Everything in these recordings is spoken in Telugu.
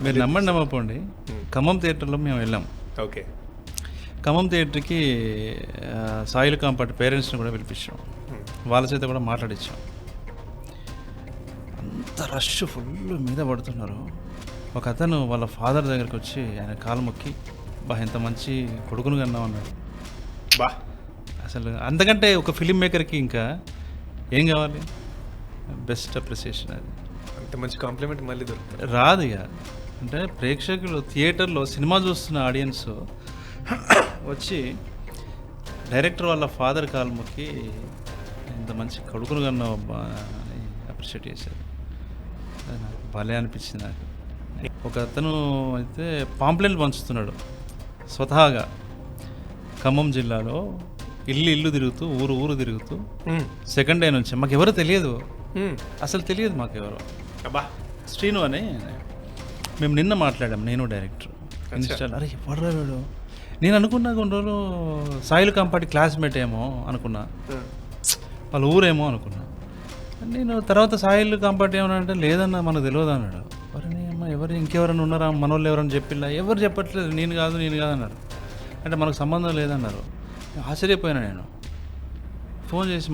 మీరు నమ్మండి నమ్మపోండి, ఖమ్మం థియేటర్లో మేము వెళ్ళాం. ఓకే. ఖమ్మం థియేటర్కి సాయిల్ కాంపాటి పేరెంట్స్ని కూడా పిలిపించాం, వాళ్ళ చేత కూడా మాట్లాడించాం. అంత రష్ ఫుల్ మీద పడుతున్నారు. ఒక అతను వాళ్ళ ఫాదర్ దగ్గరికి వచ్చి ఆయన కాలు మొక్కి, బా ఎంత మంచి కొడుకును కన్నాం అన్నాడు. బా అసలు అంతకంటే ఒక ఫిలిం మేకర్కి ఇంకా ఏం కావాలి? బెస్ట్ అప్రిసియేషన్ అది. అంత మంచి కాంప్లిమెంట్ మళ్ళీ దొరుకుతుంది రాదు ఇక. అంటే ప్రేక్షకులు థియేటర్లో సినిమా చూస్తున్న ఆడియన్స్ వచ్చి డైరెక్టర్ వాళ్ళ ఫాదర్ కాలు మొక్కి ఇంత మంచి కొడుకును కన్నా అని అప్రిషియేట్ చేశారు. అది నాకు భలే అనిపించింది. నాకు ఒక అతను అయితే పాంప్లెట్లు పంచుతున్నాడు స్వతహాగా ఖమ్మం జిల్లాలో, ఇల్లు తిరుగుతూ ఊరు తిరుగుతూ సెకండ్ డే నుంచి. మాకు ఎవరు తెలియదు, అసలు తెలియదు మాకెవరు. అబ్బా శ్రీను అని మేము నిన్న మాట్లాడాం, నేను డైరెక్టర్. ఇన్స్టాల్ అరే ఎవడరా వీడు, నేను అనుకున్నా కొన్ని రోజులు సాయిల్ కాంపాటి క్లాస్మేట్ ఏమో అనుకున్నా, వాళ్ళ ఊరేమో అనుకున్నా. నేను తర్వాత సాయిల్ కాంపాటి ఏమన్నా అంటే లేదన్నా మనకు తెలియదు అన్నాడు. ఎవరని అమ్మ ఎవరు ఇంకెవరైనా ఉన్నారా మనోళ్ళు ఎవరైనా చెప్పిల్లా? ఎవరు చెప్పట్లేదు, నేను కాదు అన్నారు. అంటే మనకు సంబంధం లేదన్నారు. ఆశ్చర్యపోయినా నేను. ఫోన్ చేసి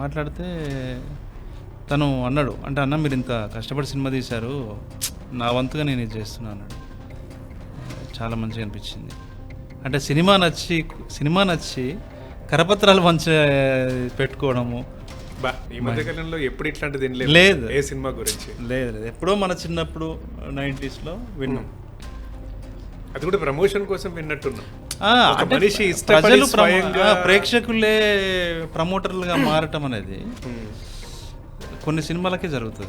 మాట్లాడితే తను అన్నాడు, అంటే అన్న మీరు ఇంత కష్టపడి సినిమా తీశారు, నా వంతుగా నేను ఇది చేస్తున్నా అన్నాడు. చాలా మంచిగా అనిపించింది. అంటే సినిమా నచ్చి కరపత్రాలు పెట్టుకోవడము. బా ఈ మధ్య కాలంలో ఎప్పుడు ఇట్లాంటిది లేదు, ఏ సినిమా గురించి లేదు. ఎప్పుడో మన చిన్నప్పుడు 90s విన్నాం. అది కూడా ప్రమోషన్ కోసం విన్నట్టున్నాం. మనిషి ప్రజలు ప్రేక్షకులే ప్రమోటర్లుగా మారటం అనేది కొన్ని సినిమాలకే జరుగుతుంది.